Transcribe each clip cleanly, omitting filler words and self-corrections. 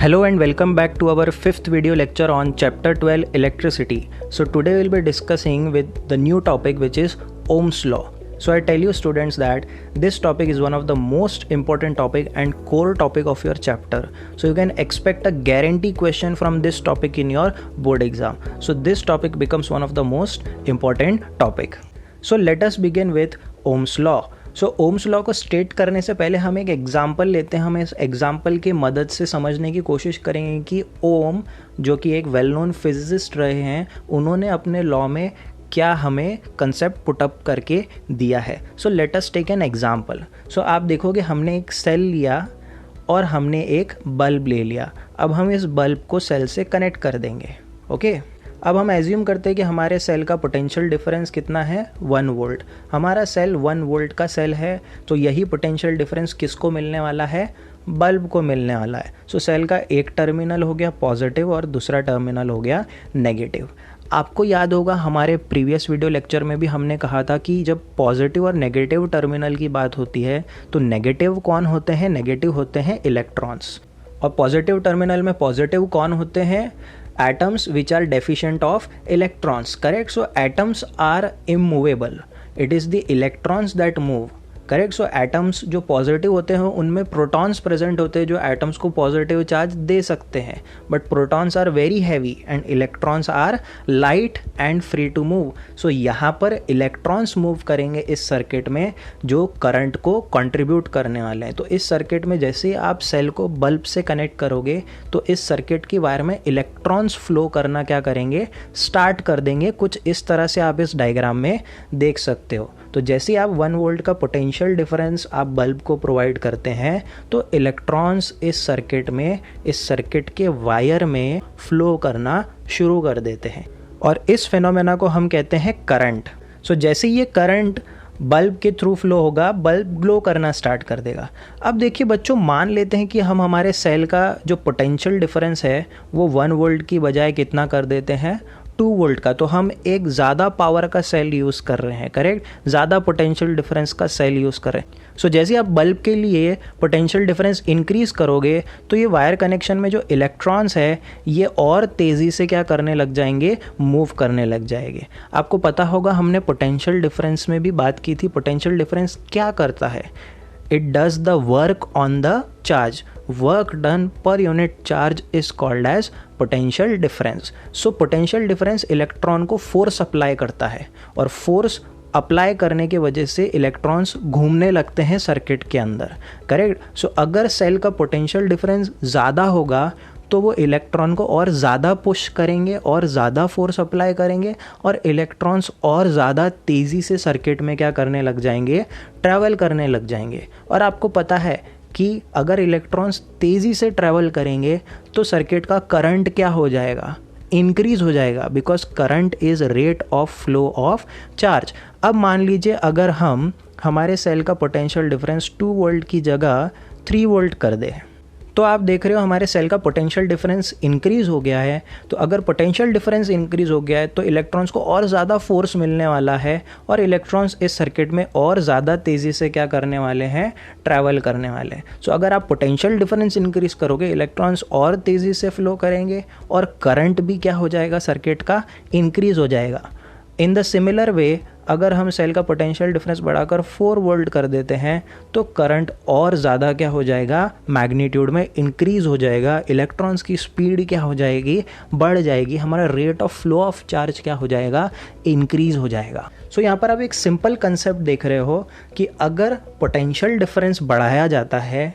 Hello and welcome back to our fifth video lecture on chapter 12 electricity. So today we'll be discussing with the new topic which is Ohm's law. So I tell you students that this topic is one of the most important topic and core topic of your chapter. So you can expect a guarantee question from this topic in your board exam. So this topic becomes one of the most important topic. So let us begin with Ohm's law. So Ohm's law को state करने से पहले हम एक example लेते हैं। हम इस एग्जाम्पल की मदद से समझने की कोशिश करेंगे कि ओम जो कि एक वेल नोन फिजिसिस्ट रहे हैं, उन्होंने अपने लॉ में क्या हमें कंसेप्ट पुटअप करके दिया है। So let us take an example. So आप देखोगे हमने एक सेल लिया और हमने एक बल्ब ले लिया। अब हम इस बल्ब को सेल से कनेक्ट कर देंगे। ओके अब हम एज्यूम करते हैं कि हमारे सेल का पोटेंशियल डिफरेंस कितना है 1 वोल्ट। हमारा सेल 1 वोल्ट का सेल है, तो यही पोटेंशियल डिफरेंस किसको मिलने वाला है, बल्ब को मिलने वाला है। सो सेल का एक टर्मिनल हो गया पॉजिटिव और दूसरा टर्मिनल हो गया नेगेटिव। आपको याद होगा हमारे प्रीवियस वीडियो लेक्चर में भी हमने कहा था कि जब पॉजिटिव और नेगेटिव टर्मिनल की बात होती है तो नेगेटिव कौन होते हैं, नेगेटिव होते हैं इलेक्ट्रॉन्स, और पॉजिटिव टर्मिनल में पॉजिटिव कौन होते हैं, atoms which are deficient of electrons. Correct? So atoms are immovable. It is the electrons that move. Correct. So atoms जो पॉजिटिव होते हैं उनमें प्रोटॉन्स प्रेजेंट होते हैं जो एटम्स को पॉजिटिव चार्ज दे सकते हैं, but protons are very heavy and electrons are light and free to move. So यहाँ पर इलेक्ट्रॉन्स मूव करेंगे इस सर्किट में जो करंट को कंट्रीब्यूट करने वाले हैं। तो इस सर्किट में जैसे ही आप सेल को बल्ब से कनेक्ट करोगे तो इस सर्किट की वायर में इलेक्ट्रॉन्स फ्लो करना क्या करेंगे, स्टार्ट कर देंगे। कुछ इस तरह से आप इस डायग्राम में देख सकते हो। तो जैसे आप 1 वोल्ट का पोटेंशियल डिफरेंस आप बल्ब को प्रोवाइड करते हैं तो इलेक्ट्रॉन्स इस सर्किट के वायर में फ्लो करना शुरू कर देते हैं और इस फिनोमेना को हम कहते हैं करंट। सो जैसे ये करंट बल्ब के थ्रू फ्लो होगा, बल्ब ग्लो करना स्टार्ट कर देगा। अब देखिए बच्चों, मान लेते हैं कि हम हमारे सेल का जो पोटेंशियल डिफरेंस है वो 1 वोल्ट की बजाय कितना कर देते हैं, 2 वोल्ट का। तो हम एक ज़्यादा पावर का सेल यूज़ कर रहे हैं, करेक्ट, ज़्यादा पोटेंशियल डिफरेंस का सेल यूज़ कर रहे हैं। सो जैसे आप बल्ब के लिए पोटेंशियल डिफरेंस इंक्रीज़ करोगे तो ये वायर कनेक्शन में जो इलेक्ट्रॉन्स है ये और तेज़ी से क्या करने लग जाएंगे, मूव करने लग जाएंगे। आपको पता होगा हमने पोटेंशियल डिफरेंस में भी बात की थी। पोटेंशियल डिफरेंस क्या करता है, it does the work on the charge. Work done per unit charge is called as potential difference. So potential difference electron को फोर्स अप्लाई करता है और फोर्स अप्लाई करने की वजह से इलेक्ट्रॉन्स घूमने लगते हैं सर्किट के अंदर, करेक्ट। सो अगर सेल का पोटेंशियल डिफरेंस ज़्यादा होगा तो वो इलेक्ट्रॉन को और ज़्यादा पुश करेंगे और ज़्यादा फोर्स अप्लाई करेंगे और इलेक्ट्रॉन्स और ज़्यादा तेज़ी से सर्किट में क्या करने लग जाएंगे, ट्रैवल करने लग जाएंगे। और आपको पता है कि अगर इलेक्ट्रॉन्स तेज़ी से ट्रैवल करेंगे तो सर्किट का करंट क्या हो जाएगा, इंक्रीज़ हो जाएगा, because current is rate of flow of charge. अब मान लीजिए अगर हम हमारे सेल का पोटेंशियल डिफरेंस 2 वोल्ट की जगह 3 वोल्ट कर दें तो आप देख रहे हो हमारे सेल का पोटेंशियल डिफरेंस इंक्रीज़ हो गया है। तो अगर पोटेंशियल डिफरेंस इंक्रीज़ हो गया है तो इलेक्ट्रॉन्स को और ज़्यादा फोर्स मिलने वाला है और इलेक्ट्रॉन्स इस सर्किट में और ज़्यादा तेज़ी से क्या करने वाले हैं, ट्रैवल करने वाले हैं। सो अगर आप पोटेंशियल डिफरेंस इंक्रीज़ करोगे इलेक्ट्रॉन्स और तेज़ी से फ्लो करेंगे और करंट भी क्या हो जाएगा, सर्किट का इंक्रीज़ हो जाएगा। इन द सिमिलर वे अगर हम सेल का पोटेंशियल डिफरेंस बढ़ाकर 4 वोल्ट कर देते हैं तो करंट और ज़्यादा क्या हो जाएगा, मैग्नीट्यूड में इंक्रीज़ हो जाएगा। इलेक्ट्रॉन्स की स्पीड क्या हो जाएगी, बढ़ जाएगी। हमारा rate of flow of charge क्या हो जाएगा, इंक्रीज़ हो जाएगा। सो यहाँ पर आप एक सिंपल कंसेप्ट देख रहे हो कि अगर पोटेंशियल डिफरेंस बढ़ाया जाता है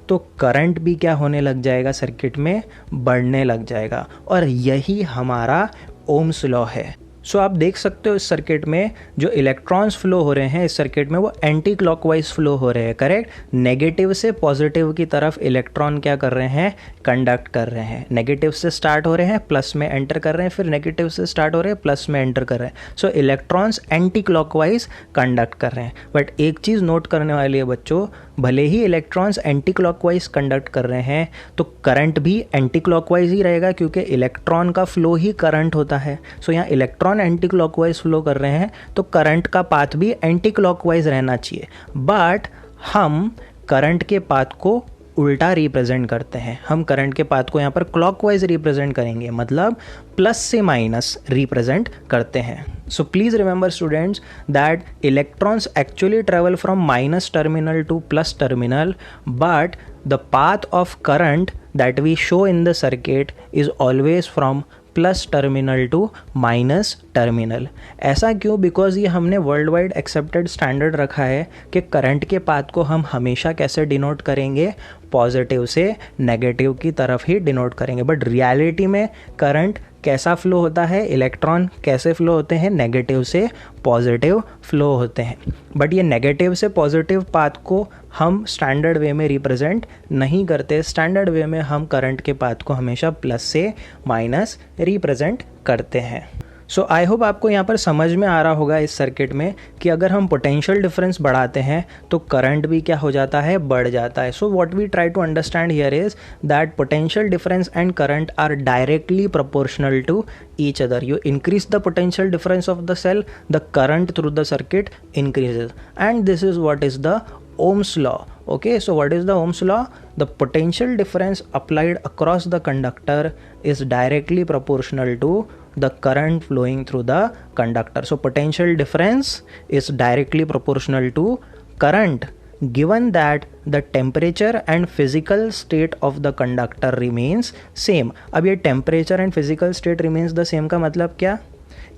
तो करंट भी क्या होने लग जाएगा, सर्किट में बढ़ने लग जाएगा। और यही हमारा ओम्स लॉ है। सो आप देख सकते हो इस सर्किट में जो इलेक्ट्रॉन्स फ्लो हो रहे हैं इस सर्किट में वो एंटी क्लॉकवाइज फ्लो हो रहे हैं, करेक्ट। नेगेटिव से पॉजिटिव की तरफ इलेक्ट्रॉन क्या कर रहे हैं, कंडक्ट कर रहे हैं। नेगेटिव से स्टार्ट हो रहे हैं, प्लस में एंटर कर रहे हैं, फिर नेगेटिव से स्टार्ट हो रहे हैं, प्लस में एंटर कर रहे हैं। सो इलेक्ट्रॉन्स एंटी क्लॉकवाइज कंडक्ट कर रहे हैं। बट एक चीज़ नोट करने वाली है बच्चों, भले ही इलेक्ट्रॉन्स एंटी क्लॉकवाइज कंडक्ट कर रहे हैं तो करंट भी एंटी क्लॉकवाइज ही रहेगा क्योंकि इलेक्ट्रॉन का फ्लो ही करंट होता है। सो यहाँ इलेक्ट्रॉन एंटी क्लॉकवाइज फ्लो कर रहे हैं तो करंट का पाथ भी एंटी क्लॉकवाइज रहना चाहिए। बट हम करंट के पाथ को उल्टा रिप्रेजेंट करते हैं। हम करंट के पाथ को यहाँ पर क्लॉकवाइज रिप्रेजेंट करेंगे, मतलब प्लस से माइनस रिप्रेजेंट करते हैं। So please remember students that electrons actually travel from minus terminal two plus terminal, but the path of current that we show in the circuit is always from plus terminal to minus terminal. ऐसा क्यों? Because ये हमने world wide accepted standard रखा है कि current के path को हम हमेशा कैसे डिनोट करेंगे, पॉजिटिव से नेगेटिव की तरफ ही डिनोट करेंगे। बट रियलिटी में करंट कैसा फ्लो होता है, इलेक्ट्रॉन कैसे फ्लो होते हैं, नेगेटिव से पॉजिटिव फ्लो होते हैं। बट ये नेगेटिव से पॉजिटिव पाथ को हम स्टैंडर्ड वे में रिप्रेजेंट नहीं करते। स्टैंडर्ड वे में हम करंट के पाथ को हमेशा प्लस से माइनस रिप्रेजेंट करते हैं। सो आई होप आपको यहाँ पर समझ में आ रहा होगा इस सर्किट में कि अगर हम पोटेंशियल डिफरेंस बढ़ाते हैं तो करंट भी क्या हो जाता है, बढ़ जाता है। So what we try to understand here is that potential difference and current are directly proportional to each other. You increase the potential difference of the cell, the current through the circuit increases, and this is what is the Ohm's law. Okay, so what is the Ohm's law? The potential difference applied across the conductor is directly proportional to the current flowing through the conductor. So potential difference is directly proportional to current given that the temperature and physical state of the conductor remains same. अब ये temperature and physical state remains the same का मतलब क्या?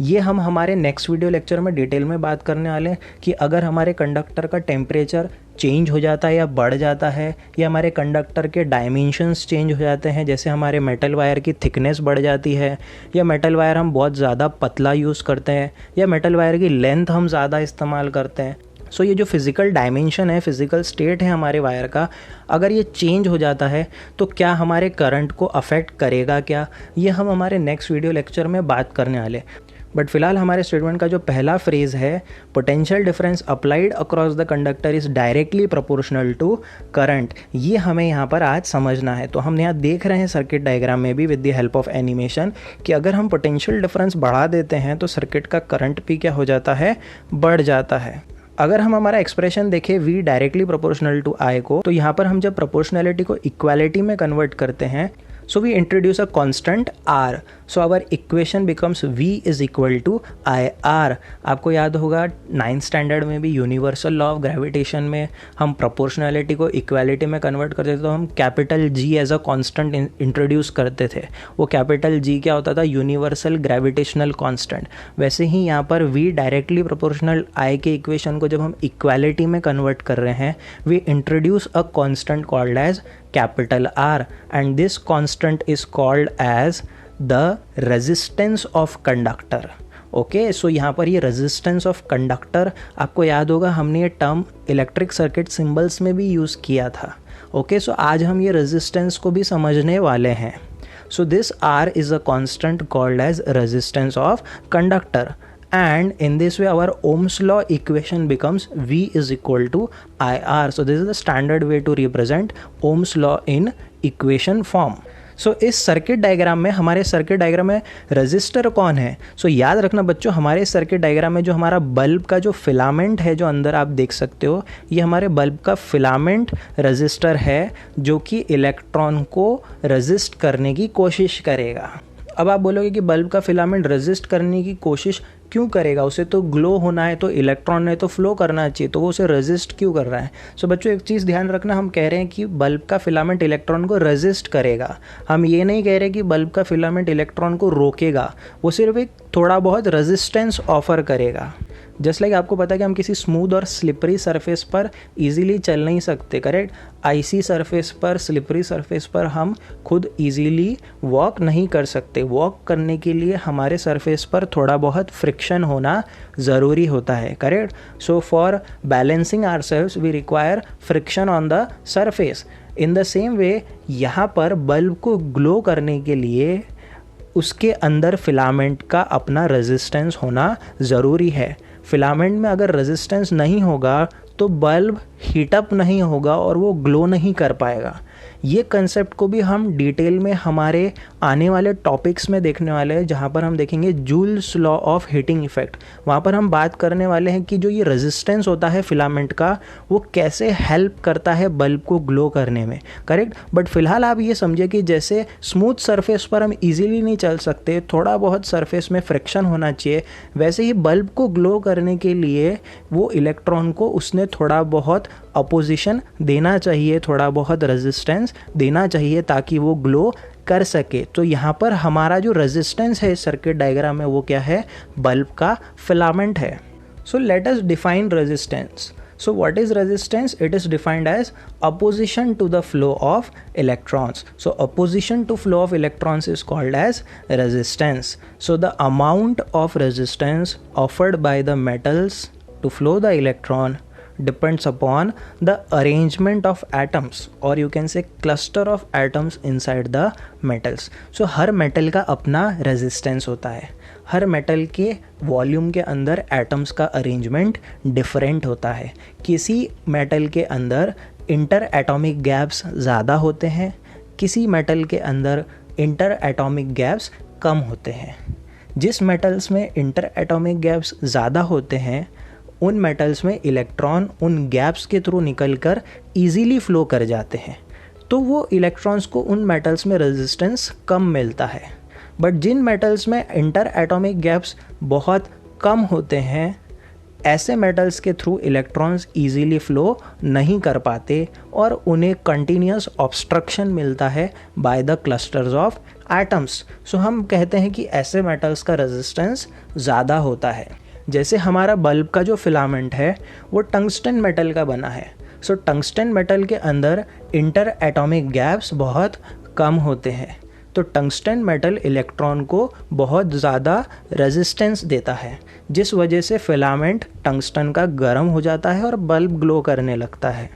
ये हम हमारे next video lecture में detail में बात करने वाले हैं कि अगर हमारे कंडक्टर का टेम्परेचर चेंज हो जाता है या बढ़ जाता है, या हमारे कंडक्टर के डायमेंशंस चेंज हो जाते हैं, जैसे हमारे मेटल वायर की थिकनेस बढ़ जाती है, या मेटल वायर हम बहुत ज़्यादा पतला यूज़ करते हैं, या मेटल वायर की लेंथ हम ज़्यादा इस्तेमाल करते हैं। सो ये जो फिज़िकल डायमेंशन है, फिज़िकल स्टेट है हमारे वायर का, अगर ये चेंज हो जाता है तो क्या हमारे करंट को अफेक्ट करेगा क्या? ये हम हमारे नेक्स्ट वीडियो लेक्चर में बात करने वाले। बट फिलहाल हमारे स्टेटमेंट का जो पहला फ्रेज़ है, potential difference applied across the conductor is directly proportional to current, ये हमें यहाँ पर आज समझना है। तो हम यहाँ देख रहे हैं सर्किट डायग्राम में भी with the help of animation कि अगर हम पोटेंशियल डिफरेंस बढ़ा देते हैं तो सर्किट का करंट भी क्या हो जाता है, बढ़ जाता है। अगर हम हमारा एक्सप्रेशन देखें V directly proportional to I को, तो यहाँ पर हम जब प्रोपोर्शनैलिटी को इक्वालिटी में कन्वर्ट करते हैं, so we introduce a constant R, so our equation becomes V is equal to IR। आपको याद होगा 9th स्टैंडर्ड में भी यूनिवर्सल लॉ ऑफ ग्रेविटेशन में हम प्रोपोर्शनैलिटी को इक्वालिटी में कन्वर्ट करते थे तो हम capital G as a constant introduce करते थे। वो कैपिटल G क्या होता था, यूनिवर्सल ग्रेविटेशनल कांस्टेंट। वैसे ही यहाँ पर V डायरेक्टली प्रोपोर्शनल I के इक्वेशन को जब हम इक्वालिटी में कन्वर्ट कर रहे हैं, we introduce a constant called as capital R, and this constant is called as the resistance of conductor। Okay, so यहाँ पर ये रेजिस्टेंस ऑफ कंडक्टर, आपको याद होगा हमने ये टर्म इलेक्ट्रिक सर्किट सिंबल्स में भी यूज़ किया था। ओके, सो आज हम ये रेजिस्टेंस को भी समझने वाले हैं। So this R is a constant called as resistance of conductor, and in this way our Ohm's law equation becomes V is equal to IR। So this is the standard way to represent Ohm's law in equation form। सो इस circuit diagram में, हमारे circuit diagram में register कौन है? सो याद रखना बच्चों, हमारे सर्किट डायग्राम में जो हमारा बल्ब का जो फिलामेंट है, जो अंदर आप देख सकते हो, ये हमारे बल्ब का फिलामेंट रजिस्टर है जो कि इलेक्ट्रॉन को रजिस्ट करने की कोशिश करेगा। अब आप बोलोगे कि बल्ब का फिलामेंट रेजिस्ट करने की कोशिश क्यों करेगा? उसे तो ग्लो होना है, तो इलेक्ट्रॉन ने तो फ्लो करना चाहिए, तो वो उसे रेजिस्ट क्यों कर रहा है? सो बच्चों एक चीज़ ध्यान रखना, हम कह रहे हैं कि बल्ब का फिलामेंट इलेक्ट्रॉन को रेजिस्ट करेगा। हम ये नहीं कह रहे कि बल्ब का फिलामेंट इलेक्ट्रॉन को रोकेगा, वो सिर्फ एक थोड़ा बहुत रेजिस्टेंस ऑफर करेगा। जस्ट लाइक आपको पता है कि हम किसी स्मूथ और स्लिपरी सरफेस पर इजीली चल नहीं सकते, करेक्ट? आइसी सरफेस पर, स्लिपरी सरफेस पर हम खुद इजीली वॉक नहीं कर सकते। वॉक करने के लिए हमारे सरफेस पर थोड़ा बहुत फ्रिक्शन होना ज़रूरी होता है, correct? So for balancing ourselves we require friction on the surface. In the same way यहाँ पर बल्ब को ग्लो करने के लिए उसके अंदर फिलामेंट का अपना रेजिस्टेंस होना ज़रूरी है। फिलामेंट में अगर रेजिस्टेंस नहीं होगा तो बल्ब हीटअप नहीं होगा और वो ग्लो नहीं कर पाएगा। ये कंसेप्ट को भी हम डिटेल में हमारे आने वाले टॉपिक्स में देखने वाले हैं, जहाँ पर हम देखेंगे joules law of heating effect. वहाँ पर हम बात करने वाले हैं कि जो ये रेजिस्टेंस होता है फिलामेंट का, वो कैसे हेल्प करता है बल्ब को ग्लो करने में, करेक्ट। बट फिलहाल आप ये समझिए कि जैसे स्मूथ सरफेस पर हम इजीली नहीं चल सकते, थोड़ा बहुत सरफेस में फ्रिक्शन होना चाहिए, वैसे ही बल्ब को ग्लो करने के लिए वो इलेक्ट्रॉन को उसने थोड़ा बहुत अपोजिशन देना चाहिए, थोड़ा बहुत रेजिस्टेंस देना चाहिए ताकि वो ग्लो कर सके। तो यहाँ पर हमारा जो रेजिस्टेंस है इस सर्किट डायग्राम में वो क्या है, बल्ब का फिलामेंट है। So let us define resistance. So what is resistance? It is defined as opposition to the flow of electrons. So opposition to flow of electrons is called as resistance. So the amount of resistance offered by the metals to flow the electron depends upon the arrangement of atoms, or you can say cluster of atoms inside the metals. So her metal का अपना resistance होता है, हर metal के volume के अंदर atoms का arrangement different होता है। किसी मेटल के अंदर इंटर एटॉमिक गैप्स ज़्यादा होते हैं, किसी मेटल के अंदर इंटर एटॉमिक गैप्स कम होते हैं। जिस मेटल्स में इंटर एटॉमिक गैप्स ज़्यादा होते हैं उन मेटल्स में इलेक्ट्रॉन उन गैप्स के थ्रू निकलकर ईजीली फ्लो कर जाते हैं, तो वो इलेक्ट्रॉन्स को उन मेटल्स में रेजिस्टेंस कम मिलता है। बट जिन मेटल्स में इंटर एटॉमिक गैप्स बहुत कम होते हैं, ऐसे मेटल्स के थ्रू इलेक्ट्रॉन्स इजीली फ्लो नहीं कर पाते और उन्हें कंटिन्यूस ऑब्स्ट्रक्शन मिलता है by the clusters of atoms. So हम कहते हैं कि ऐसे मेटल्स का रेजिस्टेंस ज़्यादा होता है। जैसे हमारा बल्ब का जो फिलामेंट है वो टंगस्टन मेटल का बना है। सो टंगस्टन मेटल के अंदर इंटर एटॉमिक गैप्स बहुत कम होते हैं, तो टंगस्टन मेटल इलेक्ट्रॉन को बहुत ज़्यादा रेजिस्टेंस देता है, जिस वजह से फिलामेंट टंगस्टन का गर्म हो जाता है और बल्ब ग्लो करने लगता है।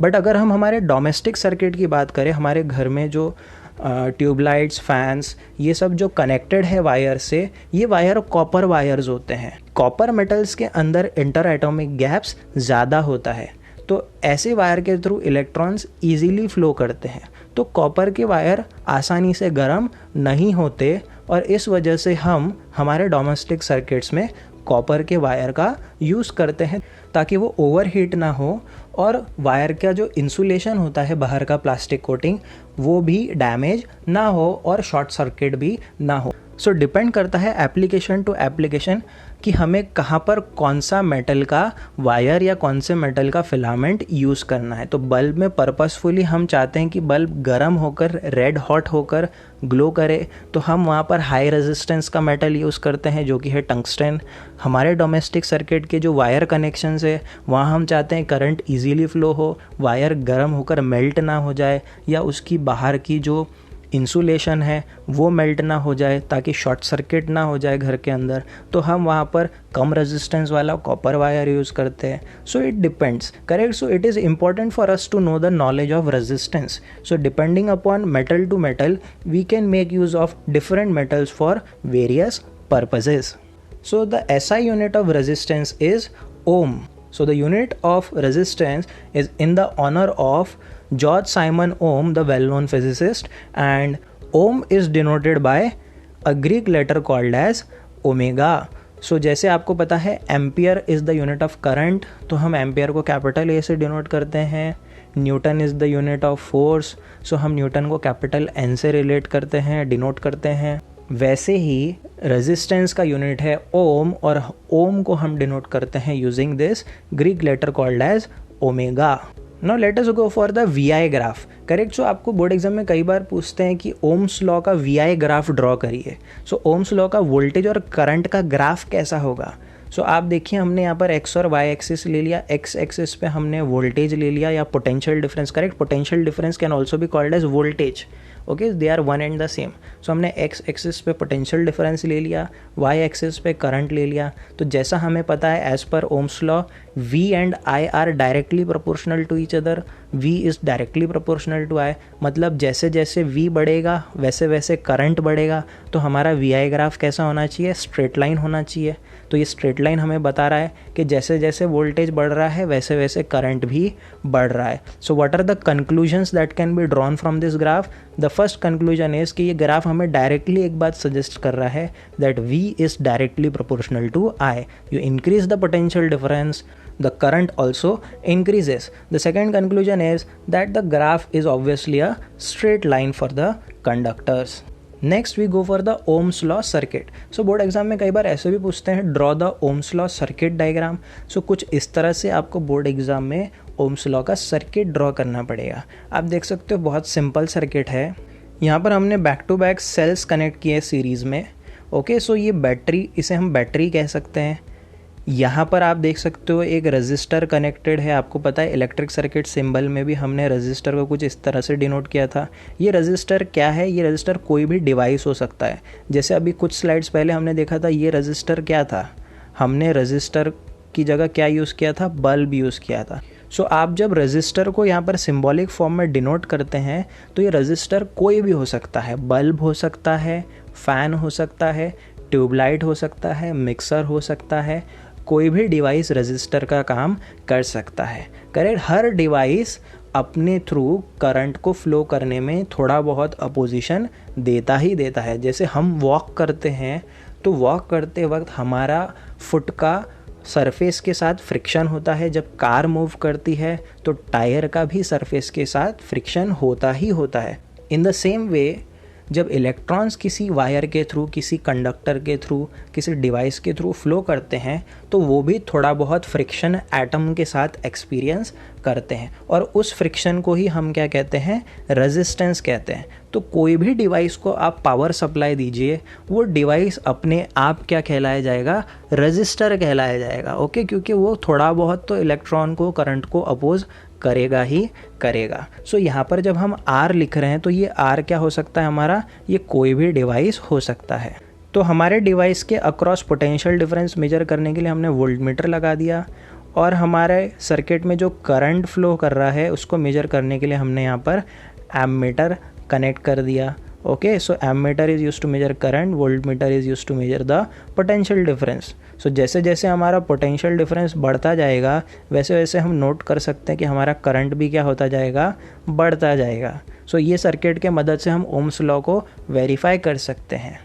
बट अगर हम हमारे डोमेस्टिक सर्किट की बात करें, हमारे घर में जो ट्यूबलाइट्स, फैंस, ये सब जो कनेक्टेड है वायर से, ये वायर कॉपर वायर्स होते हैं। कॉपर मेटल्स के अंदर इंटर एटॉमिक गैप्स ज़्यादा होता है, तो ऐसे वायर के थ्रू इलेक्ट्रॉन्स ईजीली फ्लो करते हैं। तो कॉपर के वायर आसानी से गर्म नहीं होते और इस वजह से हम हमारे डोमेस्टिक सर्किट्स में कॉपर के वायर का यूज़ करते हैं ताकि वो ओवरहीट ना हो और वायर का जो इंसुलेशन होता है बाहर का प्लास्टिक कोटिंग वो भी डैमेज ना हो और शॉर्ट सर्किट भी ना हो। सो डिपेंड करता है एप्लीकेशन टू एप्लीकेशन कि हमें कहाँ पर कौन सा मेटल का वायर या कौन से मेटल का फिलामेंट यूज़ करना है। तो बल्ब में पर्पसफुली हम चाहते हैं कि बल्ब गर्म होकर रेड हॉट होकर ग्लो करे, तो हम वहाँ पर हाई रेजिस्टेंस का मेटल यूज़ करते हैं जो कि है टंगस्टन। हमारे डोमेस्टिक सर्किट के जो वायर कनेक्शंस है वहाँ हम चाहते हैं करंट इजीली फ्लो हो, वायर गर्म होकर मेल्ट ना हो जाए या उसकी बाहर की जो इंसुलेशन है वो मेल्ट ना हो जाए ताकि शॉर्ट सर्किट ना हो जाए घर के अंदर, तो हम वहाँ पर कम रेजिस्टेंस वाला कॉपर वायर यूज़ करते हैं। So it depends, correct. So it is important for us to know the knowledge of resistance. So depending upon metal to metal we can make use of different metals for various purposes. So the SI unit of resistance is ohm. So the unit of resistance is in the honor of George Simon Ohm, the well-known physicist, and ohm is denoted by a Greek letter called as omega. So जैसे आपको पता है ampere is the unit of current, तो हम ampere को capital A से denote करते हैं। Newton is the unit of force, so हम न्यूटन को कैपिटल N से रिलेट करते हैं, डिनोट करते हैं। वैसे ही रेजिस्टेंस का यूनिट है ओम, और ओम को हम डिनोट करते हैं using this Greek letter called as omega. Now let us go for the VI graph, correct. So आपको बोर्ड एग्जाम में कई बार पूछते हैं कि ओम्स लॉ का VI ग्राफ ड्रॉ करिए। सो ओम्स लॉ का वोल्टेज और करंट का ग्राफ कैसा होगा? सो आप देखिए, हमने यहाँ पर एक्स और वाई एक्सिस ले लिया। एक्स एक्सिस पे हमने वोल्टेज ले लिया या potential difference, correct. Potential difference can also be called as voltage, okay, they are one and the same. So हमने एक्स एक्सिस पे पोटेंशियल डिफरेंस ले लिया, वाई एक्सिस पे करंट ले लिया। तो जैसा हमें पता है as per Ohm's law, V and I are directly proportional to each other, V is directly proportional to I, मतलब जैसे जैसे V बढ़ेगा वैसे वैसे करंट बढ़ेगा, तो हमारा VI ग्राफ कैसा होना चाहिए, स्ट्रेट लाइन होना चाहिए। तो ये स्ट्रेट लाइन हमें बता रहा है कि जैसे जैसे वोल्टेज बढ़ रहा है वैसे वैसे करंट भी बढ़ रहा है। So what are the conclusions that can be drawn from this graph? The first conclusion is कि ये ग्राफ हमें डायरेक्टली एक बात सजेस्ट कर रहा है that V is directly proportional to I। You increase the potential difference, the current also increases. The second conclusion is that the graph is obviously a straight line for the conductors. Next we go for the Ohm's law circuit. So board exam में कई बार ऐसे भी पूछते हैं draw the Ohm's law circuit diagram. So कुछ इस तरह से आपको बोर्ड एग्जाम में Ohm's law का सर्किट ड्रॉ करना पड़ेगा। आप देख सकते हो बहुत सिंपल सर्किट है। यहाँ पर हमने back to back cells connect किए सीरीज़ में। ओके, सो ये बैटरी, इसे हम बैटरी कह सकते हैं। यहाँ पर आप देख सकते हो एक रजिस्टर कनेक्टेड है। आपको पता है इलेक्ट्रिक सर्किट सिंबल में भी हमने रजिस्टर को कुछ इस तरह से डिनोट किया था। ये रजिस्टर क्या है? ये रजिस्टर कोई भी डिवाइस हो सकता है। जैसे अभी कुछ स्लाइड्स पहले हमने देखा था, ये रजिस्टर क्या था? हमने रजिस्टर की जगह क्या यूज़ किया था? बल्ब यूज़ किया था। सो आप जब रजिस्टर को यहाँ पर सिंबॉलिक फॉर्म में डिनोट करते हैं तो ये रजिस्टर कोई भी हो सकता है। बल्ब हो सकता है, फ़ैन हो सकता है, ट्यूबलाइट हो सकता है, मिक्सर हो सकता है, कोई भी डिवाइस रजिस्टर का काम कर सकता है। करेक्ट? हर डिवाइस अपने थ्रू करंट को फ्लो करने में थोड़ा बहुत अपोजिशन देता ही देता है। जैसे हम वॉक करते हैं तो वॉक करते वक्त हमारा फुट का सरफेस के साथ फ्रिक्शन होता है। जब कार मूव करती है तो टायर का भी सरफेस के साथ फ्रिक्शन होता ही होता है। इन द सेम वे जब इलेक्ट्रॉन्स किसी वायर के थ्रू, किसी कंडक्टर के थ्रू, किसी डिवाइस के थ्रू फ्लो करते हैं तो वो भी थोड़ा बहुत फ्रिक्शन एटम के साथ एक्सपीरियंस करते हैं, और उस फ्रिक्शन को ही हम क्या कहते हैं? रेजिस्टेंस कहते हैं। तो कोई भी डिवाइस को आप पावर सप्लाई दीजिए, वो डिवाइस अपने आप क्या कहलाया जाएगा? रेजिस्टर कहलाया जाएगा। ओके, क्योंकि वो थोड़ा बहुत तो इलेक्ट्रॉन को, करंट को अपोज करेगा ही करेगा। सो यहाँ पर जब हम R लिख रहे हैं तो ये R क्या हो सकता है हमारा? ये कोई भी डिवाइस हो सकता है। तो हमारे डिवाइस के अक्रॉस पोटेंशियल डिफरेंस मेजर करने के लिए हमने वोल्टमीटर लगा दिया, और हमारे सर्किट में जो करंट फ्लो कर रहा है उसको मेजर करने के लिए हमने यहाँ पर एमीटर कनेक्ट कर दिया। Okay, so ammeter is use to measure current, voltmeter is use to measure the potential difference. So जैसे जैसे हमारा पोटेंशियल डिफरेंस बढ़ता जाएगा वैसे वैसे हम नोट कर सकते हैं कि हमारा करंट भी क्या होता जाएगा? बढ़ता जाएगा। सो ये सर्किट के मदद से हम ओम्स लॉ को वेरीफाई कर सकते हैं।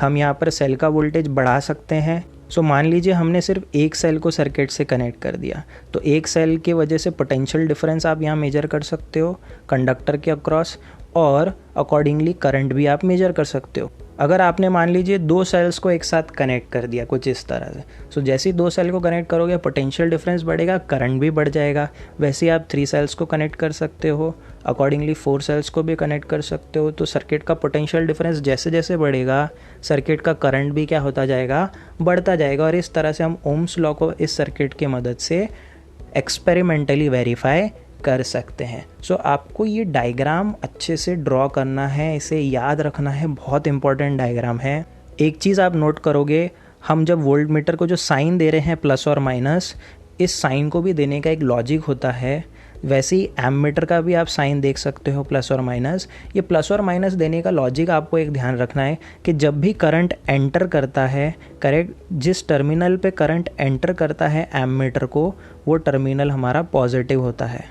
हम यहाँ पर सेल का वोल्टेज बढ़ा सकते हैं। सो मान लीजिए हमने सिर्फ एक सेल को सर्किट से कनेक्ट कर दिया, तो एक सेल की वजह से पोटेंशियल डिफरेंस आप यहाँ मेजर कर सकते हो कंडक्टर के अक्रॉस, और अकॉर्डिंगली करंट भी आप मेजर कर सकते हो। अगर आपने मान लीजिए दो सेल्स को एक साथ कनेक्ट कर दिया कुछ इस तरह से, सो जैसे ही दो सेल को कनेक्ट करोगे पोटेंशियल डिफरेंस बढ़ेगा, करंट भी बढ़ जाएगा। वैसे ही आप 3 सेल्स को कनेक्ट कर सकते हो, अकॉर्डिंगली 4 सेल्स को भी कनेक्ट कर सकते हो। तो सर्किट का पोटेंशियल डिफरेंस जैसे जैसे बढ़ेगा सर्किट का करंट भी क्या होता जाएगा? बढ़ता जाएगा। और इस तरह से हम ओम्स लॉ को इस सर्किट की मदद से एक्सपेरिमेंटली वेरीफाई कर सकते हैं। सो आपको ये डायग्राम अच्छे से ड्रॉ करना है, इसे याद रखना है, बहुत इंपॉर्टेंट डायग्राम है। एक चीज़ आप नोट करोगे, हम जब वोल्ट मीटर को जो साइन दे रहे हैं प्लस और माइनस, इस साइन को भी देने का एक लॉजिक होता है। वैसे ही एमीटर का भी आप साइन देख सकते हो प्लस और माइनस। ये प्लस और माइनस देने का लॉजिक आपको एक ध्यान रखना है कि जब भी करंट एंटर करता है, करेक्ट, जिस टर्मिनल पे करंट एंटर करता है एमीटर को, वो टर्मिनल हमारा पॉजिटिव होता है,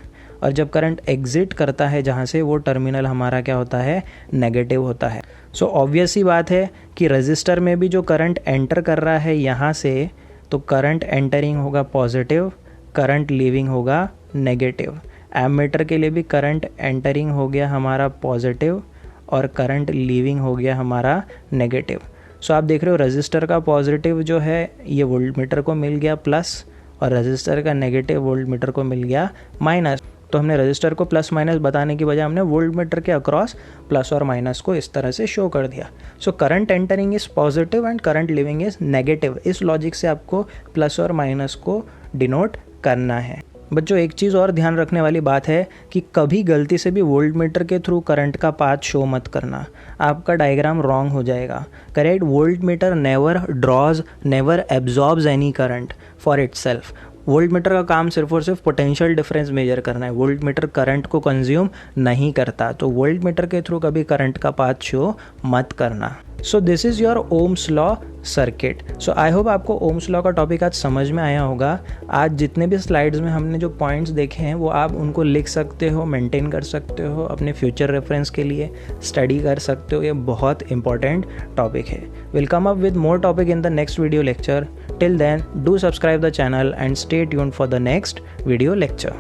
और जब करंट एग्जिट करता है जहाँ से, वो टर्मिनल हमारा क्या होता है? नेगेटिव होता है। सो ऑब्वियस ही बात है कि रजिस्टर में भी जो करंट एंटर कर रहा है यहाँ से, तो करंट एंटरिंग होगा पॉजिटिव, करंट लीविंग होगा नेगेटिव। एमीटर के लिए भी करंट एंटरिंग हो गया हमारा पॉजिटिव और करंट लीविंग हो गया हमारा नेगेटिव। सो आप देख रहे हो रजिस्टर का पॉजिटिव जो है ये वोल्टमीटर को मिल गया प्लस, और रजिस्टर का नेगेटिव वोल्टमीटर को मिल गया माइनस। तो हमने रजिस्टर को प्लस माइनस बताने की बजाय हमने वोल्टमीटर के अक्रॉस प्लस और माइनस को इस तरह से शो कर दिया। So current entering is positive and current living is negative. इस लॉजिक से आपको प्लस और माइनस को डिनोट करना है। बच्चों एक चीज़ और ध्यान रखने वाली बात है कि कभी गलती से भी वोल्टमीटर के थ्रू करंट का पाथ शो मत करना, आपका डायग्राम रॉन्ग हो जाएगा। Correct? Voltmeter never draws, never absorbs any current for itself. Voltmeter का काम सिर्फ और सिर्फ पोटेंशियल डिफरेंस मेजर करना है। वोल्ट मीटर करंट को कंज्यूम नहीं करता, तो वोल्ट मीटर के थ्रू कभी करंट का पाथ शो मत करना। So this is your Ohm's law circuit. So I hope आपको ओम्स लॉ का टॉपिक आज समझ में आया होगा। आज जितने भी स्लाइड्स में हमने जो पॉइंट्स देखे हैं वो आप उनको लिख सकते हो, मेंटेन कर सकते हो, अपने फ्यूचर रेफरेंस के लिए स्टडी कर सकते हो। ये बहुत इंपॉर्टेंट टॉपिक है। Will come up with more topic in the next video lecture. Till then, do subscribe the channel and stay tuned for the next video lecture.